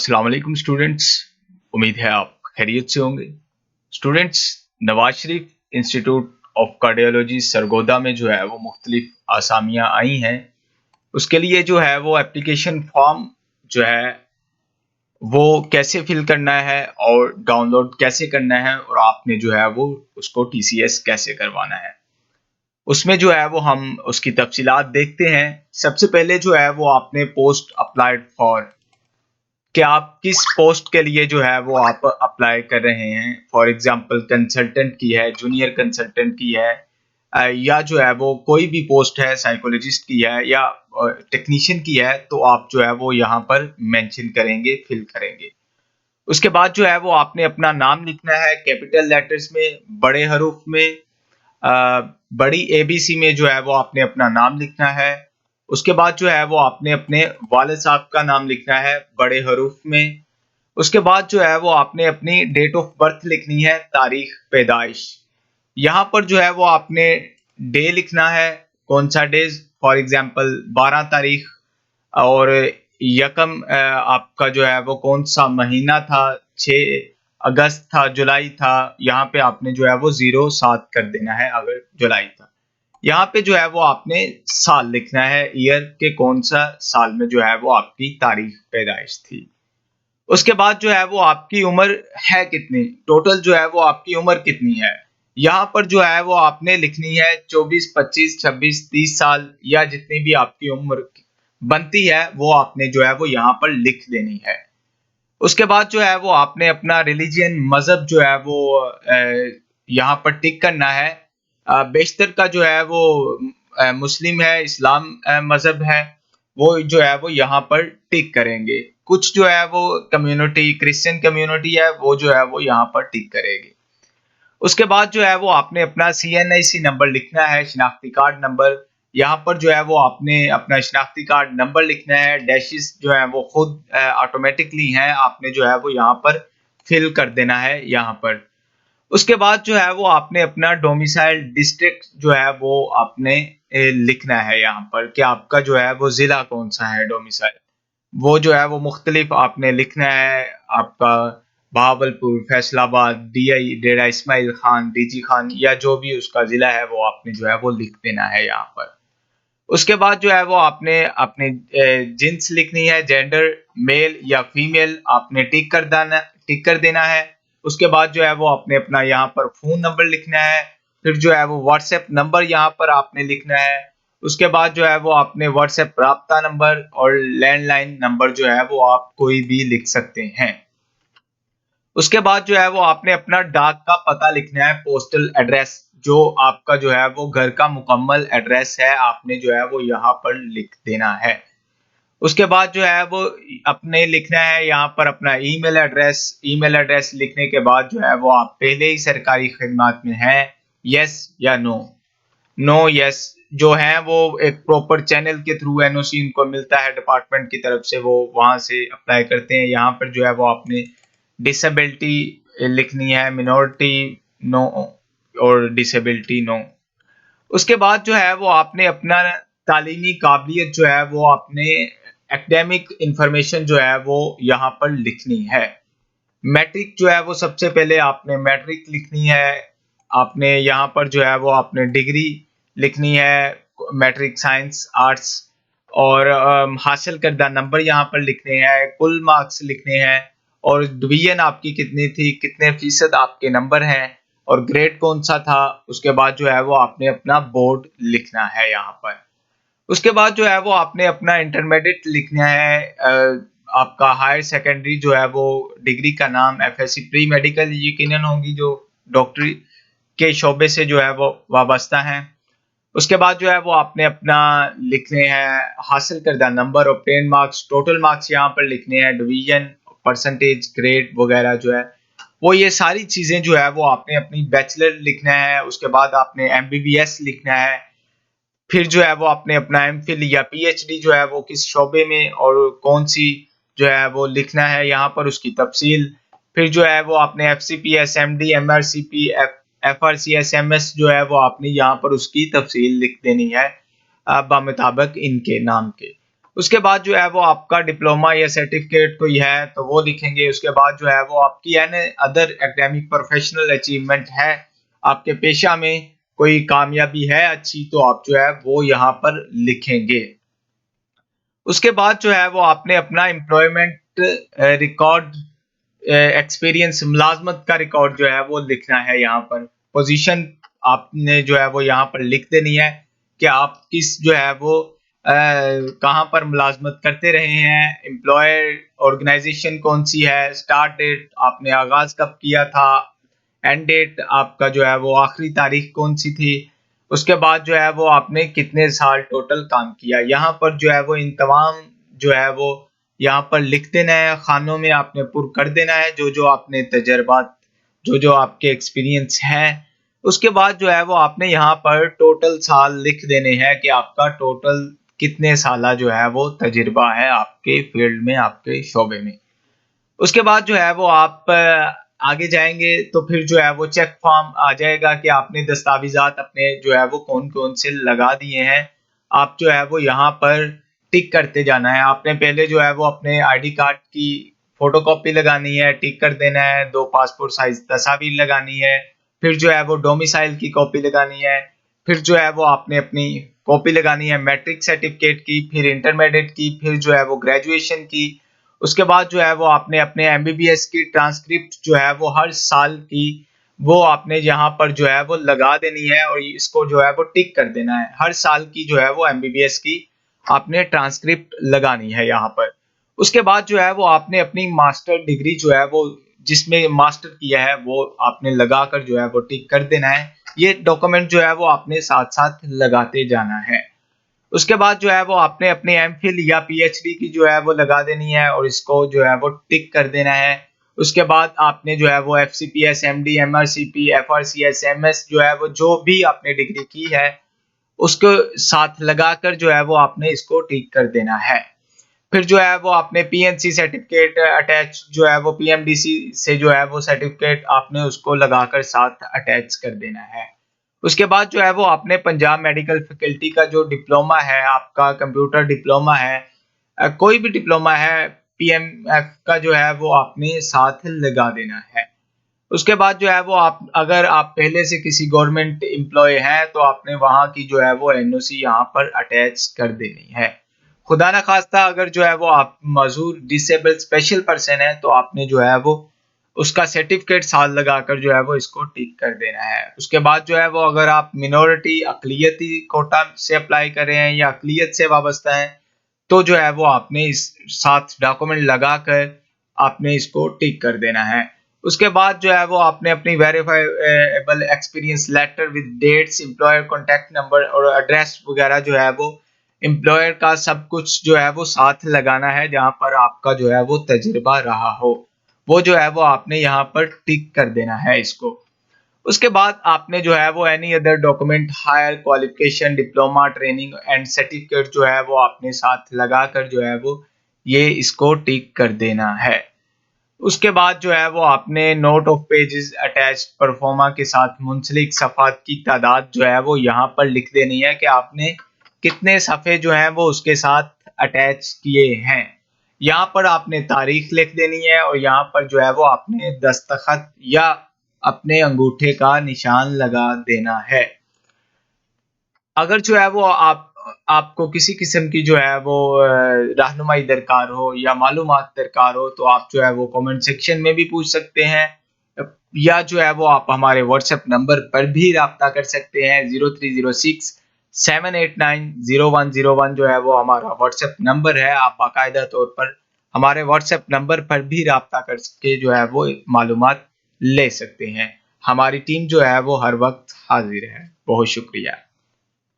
अस्सलाम वालेकुम स्टूडेंट्स। उम्मीद है आप खैरियत से होंगे। Students, Nawaz Sharif institute of cardiology Sargodha में जो है वो मुख्तलिफ आसामियाँ आई हैं। उसके लिए जो है वो एप्लीकेशन फॉर्म जो है वो कैसे फिल करना है और डाउनलोड कैसे करना है और आपने जो है वो उसको टीसीएस कैसे करवाना है, उसमें जो है वो हम उसकी तफसीलात देखते हैं। सबसे पहले जो है वो आपने पोस्ट अप्लाइड फॉर कि आप किस पोस्ट के लिए जो है वो आप अप्लाई कर रहे हैं। फॉर एग्जांपल कंसल्टेंट की है, जूनियर कंसल्टेंट की है, या जो है वो कोई भी पोस्ट है, साइकोलॉजिस्ट की है या टेक्नीशियन की है, तो आप जो है वो यहाँ पर मेंशन करेंगे, फिल करेंगे। उसके बाद जो है वो आपने अपना नाम लिखना है कैपिटल लेटर्स में, बड़े हरूफ में, बड़ी एबीसी में जो है वो आपने अपना नाम लिखना है। उसके बाद जो है वो आपने अपने वालिद साहब का नाम लिखना है बड़े हरूफ में। उसके बाद जो है वो आपने अपनी डेट ऑफ बर्थ लिखनी है, तारीख पैदाइश। यहाँ पर जो है वो आपने डे लिखना है, कौन सा डेज, फॉर एग्जांपल 12 तारीख। और यकम आपका जो है वो कौन सा महीना था, 6 अगस्त था, जुलाई था। यहाँ पे आपने जो है वो 07 कर देना है अगर जुलाई था। यहाँ पे जो है वो आपने साल लिखना है, ईयर के कौन सा साल में जो है वो आपकी तारीख पैदाइश थी। उसके बाद जो है वो आपकी उम्र है कितनी, टोटल जो है वो आपकी उम्र कितनी है। यहाँ पर जो है वो आपने लिखनी है 24, 25, 26, 30 साल या जितनी भी आपकी उम्र बनती है वो आपने जो है वो यहाँ पर लिख देनी है। उसके बाद जो है वो आपने अपना रिलीजियन, मजहब जो है वो यहाँ पर टिक करना है। बेशतर का जो है वो मुस्लिम है, इस्लाम मजहब है, वो जो है वो यहाँ पर टिक करेंगे। कुछ जो है वो कम्युनिटी, क्रिश्चियन कम्युनिटी है, वो जो है वो यहाँ पर टिक करेगी। उसके बाद जो है वो आपने अपना सीएनआईसी नंबर लिखना है, शिनाख्ती कार्ड नंबर। यहाँ पर जो है वो आपने अपना शिनाख्ती कार्ड नंबर लिखना है। डैशेस जो है वो खुद ऑटोमेटिकली हैं, आपने जो है वो यहाँ पर फिल कर देना है यहाँ पर। उसके बाद जो है वो आपने अपना डोमिसाइल डिस्ट्रिक्ट जो है वो आपने लिखना है यहाँ पर कि आपका जो है वो जिला कौन सा है, डोमिसाइल वो जो है वो मुख्तलिफ आपने लिखना है। आपका बहावलपुर, फैसलाबाद, डीआई डेरा इस्माइल खान, डीजी खान या जो भी उसका जिला है वो आपने जो है वो लिख देना है यहाँ पर। उसके बाद जो है वो आपने अपने जिन्स लिखनी है, जेंडर मेल या फीमेल आपने टिक कर देना है। उसके बाद जो है वो आपने अपना यहाँ पर फोन नंबर लिखना है। फिर जो है वो व्हाट्सएप नंबर यहाँ पर आपने लिखना है। उसके बाद जो है वो आपने व्हाट्सएप राब्ता नंबर और लैंडलाइन नंबर जो है वो आप कोई भी लिख सकते हैं। उसके बाद जो है वो आपने अपना डाक का पता लिखना है, पोस्टल एड्रेस, जो आपका जो है वो घर का मुकम्मल एड्रेस है, आपने जो है वो यहाँ पर लिख देना है। उसके बाद जो है वो अपने लिखना है यहाँ पर अपना ईमेल एड्रेस। ईमेल एड्रेस लिखने के बाद जो है वो आप पहले ही सरकारी खिदमत में हैं, यस या नो। नो यस जो है वो एक प्रॉपर चैनल के थ्रू एनओसी उनको मिलता है डिपार्टमेंट की तरफ से, वो वहां से अप्लाई करते हैं। यहाँ पर जो है वो आपने डिसेबिलिटी लिखनी है, मिनोरिटी नो और डिसेबिलिटी नो। उसके बाद जो है वो आपने अपना तालीमी काबिलियत जो है वो आपने एकेडमिक इंफॉर्मेशन जो है वो यहाँ पर लिखनी है। मैट्रिक जो है वो सबसे पहले आपने मैट्रिक लिखनी है। आपने यहाँ पर जो है वो आपने डिग्री लिखनी है, मैट्रिक साइंस आर्ट्स। और हासिल करदा नंबर यहाँ पर लिखने हैं, कुल मार्क्स लिखने हैं और डिवीजन आपकी कितनी थी, कितने फीसद आपके नंबर हैं और ग्रेड कौन सा था। उसके बाद जो है वो आपने अपना बोर्ड लिखना है यहाँ पर। उसके बाद जो है वो आपने अपना इंटरमीडिएट लिखना है। आपका हायर सेकेंडरी जो है वो डिग्री का नाम एफएससी प्री मेडिकल यकीनन होंगी, जो डॉक्टरी के शोबे से जो है वो वाबस्ता हैं। उसके बाद जो है वो आपने अपना लिखने हैं हासिल करदा number, obtain marks, total marks यहाँ पर लिखने हैं, डिवीजन, परसेंटेज, ग्रेड वगैरह जो है वो ये सारी चीजें जो है वो आपने अपनी बैचलर लिखना है। उसके बाद आपने एमबीबीएस लिखना है। फिर जो है वो आपने अपना एमफिल या पीएचडी जो है वो किस शोबे में और कौन सी जो है वो लिखना है यहाँ पर, उसकी तफसील। फिर जो है वो आपने एफसीपीएस, एमडी, एमआरसीपी, एफआरसीएस, जो है वो आपने यहाँ पर उसकी तफसील लिख देनी है बामुताबिक इनके नाम के। उसके बाद जो है वो आपका डिप्लोमा या सर्टिफिकेट कोई है तो वो लिखेंगे। उसके बाद जो है वो आपकी any other academic professional achievement है, आपके पेशा में कोई कामयाबी है अच्छी, तो आप जो है वो यहाँ पर लिखेंगे। उसके बाद जो है वो आपने अपना एम्प्लॉयमेंट रिकॉर्ड, एक्सपीरियंस, मुलाजमत का रिकॉर्ड जो है वो लिखना है। यहाँ पर पोजीशन आपने जो है वो यहाँ पर लिख देनी है कि आप किस जो है वो कहाँ पर मुलाजमत करते रहे हैं, एम्प्लॉयर ऑर्गेनाइजेशन कौन सी है, स्टार्ट डेट आपने आगाज कब किया था, एंड डेट आपका जो है वो आखिरी तारीख कौन सी थी। उसके बाद जो है वो आपने कितने साल टोटल काम किया, यहाँ पर जो है वो इन तमाम जो है वो यहाँ पर लिख देना है। खानों में आपने पुर कर देना है जो जो आपने तजर्बात, जो जो आपके एक्सपीरियंस हैं। उसके बाद जो है वो आपने यहाँ पर टोटल साल लिख देने हैं कि आपका टोटल कितने साल जो है वो तजुर्बा है आपके फील्ड में, आपके शोबे में। उसके बाद जो है वो आप आगे जाएंगे तो फिर जो है वो चेक फॉर्म आ जाएगा कि आपने दस्तावेजात अपने जो है वो कौन कौन से लगा दिए हैं। आप जो है वो यहाँ पर टिक करते जाना है। आपने पहले जो है वो अपने आईडी कार्ड की फोटोकॉपी लगानी है, टिक कर देना है, 2 पासपोर्ट साइज तस्वीर लगानी है, फिर जो है वो डोमिसाइल की कॉपी लगानी है, फिर जो है वो आपने अपनी कॉपी लगानी है मैट्रिक सर्टिफिकेट की, फिर इंटरमीडिएट की, फिर जो है वो ग्रेजुएशन की। उसके बाद जो है वो आपने अपने एमबीबीएस की ट्रांसक्रिप्ट जो है वो हर साल की वो आपने यहाँ पर जो है वो लगा देनी है और इसको जो है वो टिक कर देना है। हर साल की जो है वो एमबीबीएस की आपने ट्रांसक्रिप्ट लगानी है यहाँ पर। उसके बाद जो है वो आपने अपनी मास्टर डिग्री जो है वो जिसमें मास्टर किया है वो आपने लगाकर जो है वो टिक कर देना है। ये डॉक्यूमेंट जो है वो आपने साथ साथ लगाते जाना है। उसके बाद जो है वो आपने अपनी एमफिल या पीएचडी की जो है वो लगा देनी है और इसको जो है वो टिक कर देना है। उसके बाद आपने जो है वो FCPS, MD, MRCP, FRCS, MS जो है वो जो भी आपने डिग्री की है उसको साथ लगाकर जो है वो आपने इसको टिक कर देना है। फिर जो है वो आपने पीएनसी सर्टिफिकेट अटैच जो है वो पीएमडीसी से जो है वो सर्टिफिकेट आपने उसको लगाकर साथ अटैच कर देना है। उसके बाद जो है वो आपने पंजाब मेडिकल फैकल्टी का जो डिप्लोमा है, आपका कंप्यूटर डिप्लोमा है, कोई भी डिप्लोमा है, पीएमएफ का जो है वो आपने साथ लगा देना है। उसके बाद जो है वो आप अगर आप पहले से किसी गवर्नमेंट एम्प्लॉय हैं तो आपने वहाँ की जो है वो एनओसी यहाँ पर अटैच कर देनी है। खुदा ना खास्ता अगर जो है वो आप मजूर डिसेबल स्पेशल पर्सन है तो आपने जो है वो उसका सर्टिफिकेट साथ लगाकर जो है वो इसको टिक कर देना है। उसके बाद जो है वो अगर आप मिनोरिटी अकलियती कोटा से अप्लाई कर रहे हैं या अकलियत से वाबस्ता हैं तो जो है वो आपने इस साथ डॉक्यूमेंट लगाकर आपने इसको टिक कर देना है। उसके बाद जो है वो आपने अपनी verifiable experience letter with dates, employer contact number और एड्रेस वगैरह जो है वो एम्प्लॉयर का सब कुछ जो है वो साथ लगाना है जहाँ पर आपका जो है वो तजुर्बा रहा हो, वो जो है वो आपने यहाँ पर टिक कर देना है इसको। उसके बाद आपने जो है वो any other document, higher qualification, diploma, training and certificate जो है वो आपने साथ लगाकर जो है वो ये इसको टिक कर देना है। उसके बाद जो है वो आपने note of pages attach pro forma के साथ मुंसलिक सफ़ात की तादाद जो है वो यहाँ पर लिख देनी है कि आपने कितने सफ़े जो हैं वो उसके साथ अटैच किए हैं। यहाँ पर आपने तारीख लिख देनी है और यहाँ पर जो है वो आपने दस्तखत या अपने अंगूठे का निशान लगा देना है। अगर जो है वो आपको किसी किस्म की जो है वो रहनुमाई दरकार हो या मालूमात दरकार हो तो आप जो है वो कमेंट सेक्शन में भी पूछ सकते हैं या जो है वो आप हमारे व्हाट्सएप नंबर पर भी राब्ता कर सकते हैं। 0306 789 0101 जो है वो हमारा व्हाट्सएप नंबर है। आप बाकायदा तौर पर हमारे व्हाट्सएप नंबर पर भी राब्ता करके जो है वो मालूमात ले सकते हैं। हमारी टीम जो है वो हर वक्त हाजिर है। बहुत शुक्रिया।